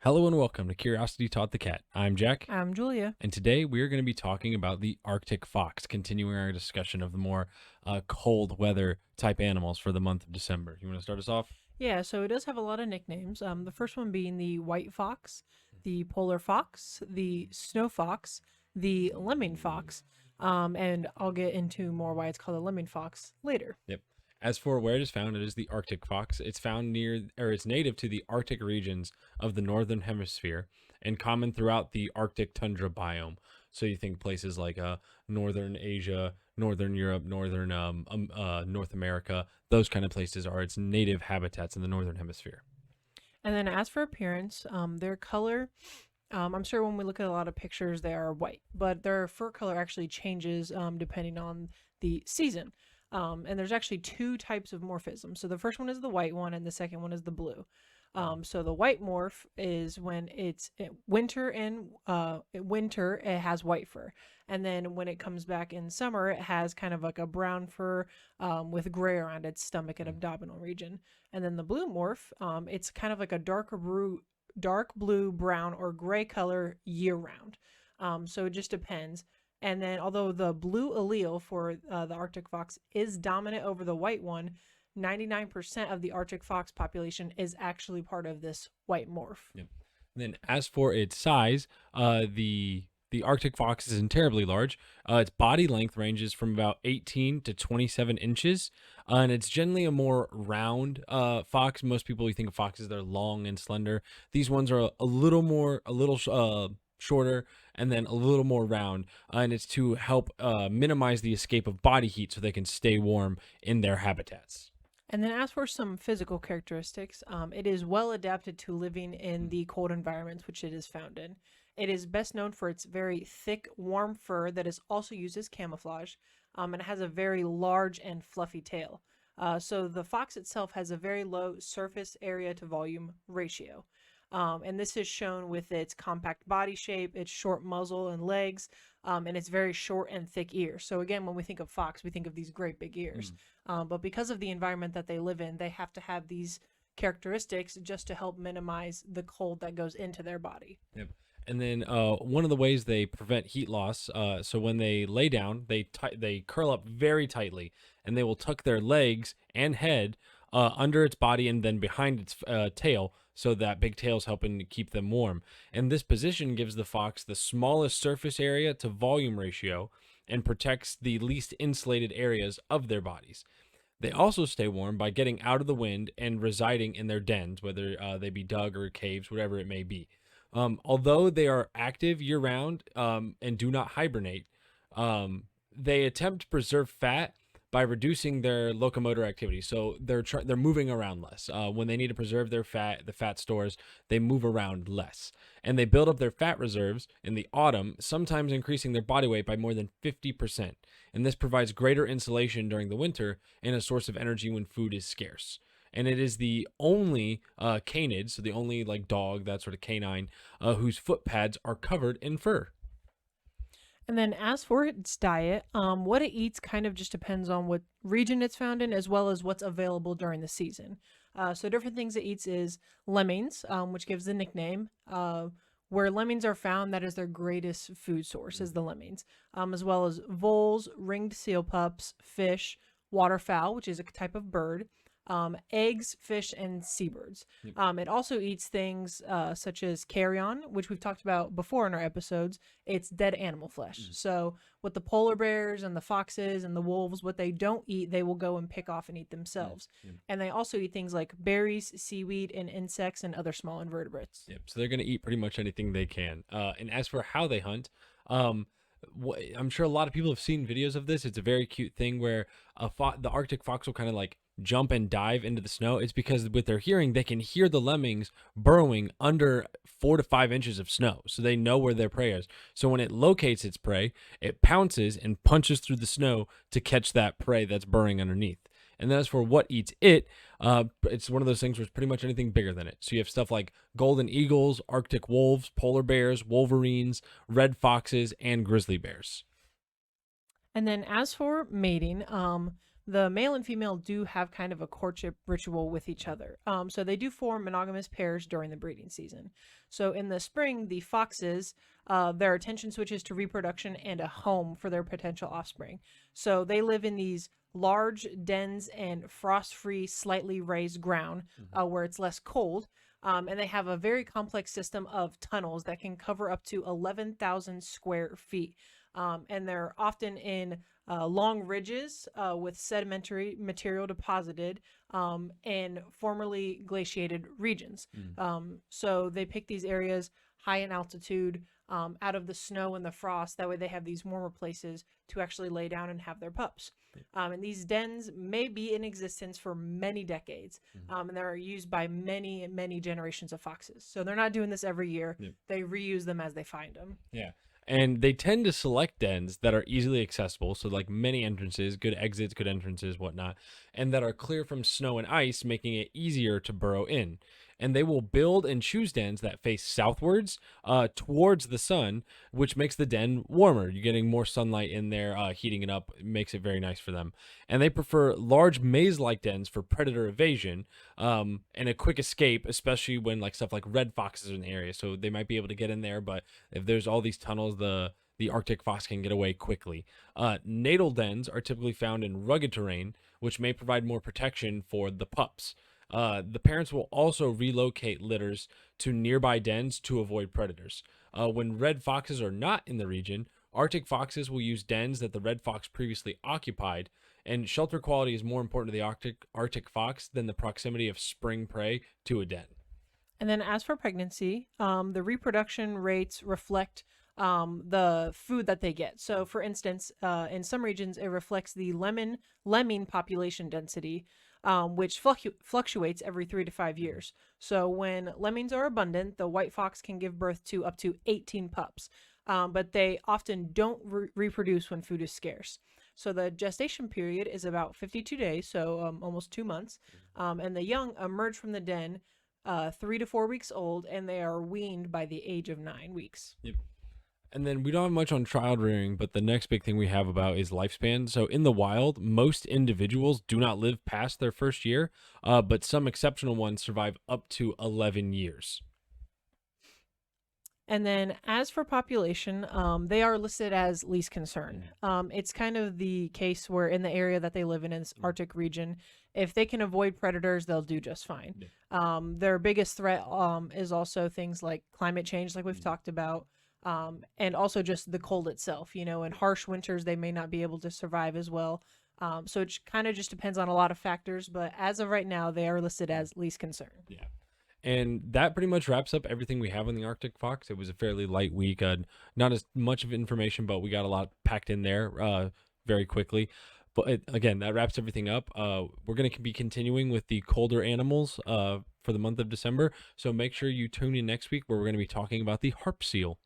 Hello and welcome to Curiosity Taught the Cat. I'm Jack, I'm Julia. and today we are going to be talking about the Arctic fox, continuing our discussion of the more cold weather type animals for the month of December. You want to start us off? Yeah, so it does have a lot of nicknames. The first one being the white fox, the polar fox, the snow fox, the lemming fox, and I'll get into more why it's called a lemming fox later. Yep. As for where it is found, it is the Arctic fox. It's found it's native to the Arctic regions of the northern hemisphere and common throughout the Arctic tundra biome. So you think places like northern Asia, northern Europe, northern North America, those kind of places are its native habitats in the northern hemisphere. And then as for appearance, their color, I'm sure when we look at a lot of pictures, they are white, but their fur color actually changes depending on the season. And there's actually two types of morphism. So the first one is the white one, and the second one is the blue. So the white morph is when it's winter and winter it has white fur, and then when it comes back in summer, it has kind of like a brown fur with gray around its stomach and abdominal region. And then the blue morph, it's kind of like a dark blue, brown, or gray color year round. So it just depends. And then, although the blue allele for the Arctic fox is dominant over the white one, 99% of the Arctic fox population is actually part of this white morph. Yep. And then as for its size, the Arctic fox isn't terribly large. Its body length ranges from about 18 to 27 inches, and it's generally a more round fox. Most people, you think of foxes, they're long and slender. These ones are a little shorter and then a little more round, and it's to help minimize the escape of body heat so they can stay warm in their habitats. And then, as for some physical characteristics, it is well adapted to living in the cold environments which it is found in. It is best known for its very thick, warm fur that is also used as camouflage, and it has a very large and fluffy tail. So the fox itself has a very low surface area to volume ratio. And this is shown with its compact body shape, its short muzzle and legs, and its very short and thick ears. So again, when we think of fox, we think of these great big ears. But because of the environment that they live in, they have to have these characteristics just to help minimize the cold that goes into their body. Yep. And then one of the ways they prevent heat loss, so when they lay down, they curl up very tightly, and they will tuck their legs and head under its body and then behind its tail, so that big tail's helping to keep them warm. And this position gives the fox the smallest surface area to volume ratio and protects the least insulated areas of their bodies. They also stay warm by getting out of the wind and residing in their dens, whether they be dug or caves, whatever it may be. Although they are active year-round and do not hibernate, they attempt to preserve fat by reducing their locomotor activity. So they're moving around less. When they need to preserve their fat, the fat stores, they move around less. And they build up their fat reserves in the autumn, sometimes increasing their body weight by more than 50%. And this provides greater insulation during the winter and a source of energy when food is scarce. And it is the only canid, so the only like dog, that sort of canine, whose foot pads are covered in fur. And then as for its diet, what it eats kind of just depends on what region it's found in, as well as what's available during the season. So different things it eats is lemmings, which gives the nickname. Where lemmings are found, that is their greatest food source, is the lemmings, as well as voles, ringed seal pups, fish, waterfowl, which is a type of bird, eggs, fish, and seabirds. It also eats things such as carrion, which we've talked about before in our episodes. It's dead animal flesh. So what the polar bears and the foxes and the wolves, what they don't eat, they will go and pick off and eat themselves. And they also eat things like berries, seaweed, and insects and other small invertebrates. Yep. So they're going to eat pretty much anything they can. And as for how they hunt, I'm sure a lot of people have seen videos of this. It's a very cute thing where the Arctic fox will kind of like jump and dive into the snow, it's because with their hearing, they can hear the lemmings burrowing under 4 to 5 inches of snow. So they know where their prey is. So when it locates its prey, it pounces and punches through the snow to catch that prey that's burrowing underneath. And as for what eats it, it's one of those things where it's pretty much anything bigger than it. So you have stuff like golden eagles, Arctic wolves, polar bears, wolverines, red foxes, and grizzly bears. And then as for mating, the male and female do have kind of a courtship ritual with each other. So they do form monogamous pairs during the breeding season. So in the spring, the foxes, their attention switches to reproduction and a home for their potential offspring. So they live in these large dens and frost-free, slightly raised ground where it's less cold. And they have a very complex system of tunnels that can cover up to 11,000 square feet. And they're often in long ridges with sedimentary material deposited in formerly glaciated regions. So they pick these areas high in altitude, out of the snow and the frost. That way they have these warmer places to actually lay down and have their pups. And these dens may be in existence for many decades, and they're used by many, many generations of foxes. So they're not doing this every year. Yep. They reuse them as they find them. Yeah. And they tend to select dens that are easily accessible. So, like many entrances, good exits, good entrances, whatnot, and that are clear from snow and ice, making it easier to burrow in. And they will build and choose dens that face southwards towards the sun, which makes the den warmer. You're getting more sunlight in there, heating it up. It makes it very nice for them. And they prefer large maze-like dens for predator evasion and a quick escape, especially when like stuff like red foxes are in the area. So they might be able to get in there, but if there's all these tunnels, the Arctic fox can get away quickly. Natal dens are typically found in rugged terrain, which may provide more protection for the pups. The parents will also relocate litters to nearby dens to avoid predators. When red foxes are not in the region, Arctic foxes will use dens that the red fox previously occupied, and shelter quality is more important to the Arctic fox than the proximity of spring prey to a den. And then as for pregnancy, the reproduction rates reflect the food that they get. So, for instance, in some regions, it reflects the lemming population density, which fluctuates every 3 to 5 years. So, when lemmings are abundant, the white fox can give birth to up to 18 pups, but they often don't reproduce when food is scarce. So, the gestation period is about 52 days, so almost 2 months, and the young emerge from the den 3 to 4 weeks old, and they are weaned by the age of 9 weeks. Yep. And then we don't have much on child rearing, but the next big thing we have about is lifespan. So in the wild, most individuals do not live past their first year, but some exceptional ones survive up to 11 years. And then as for population, they are listed as least concern. It's kind of the case where in the area that they live in this Arctic region, if they can avoid predators, they'll do just fine. Their biggest threat is also things like climate change, like we've talked about, and also just the cold itself. In harsh winters, they may not be able to survive as well. So it kind of just depends on a lot of factors. But as of right now, they are listed as least concern. Yeah. And that pretty much wraps up everything we have on the Arctic fox. It was a fairly light week. Not as much of information, but we got a lot packed in there very quickly. But again, that wraps everything up. We're going to be continuing with the colder animals for the month of December. So make sure you tune in next week where we're going to be talking about the harp seal.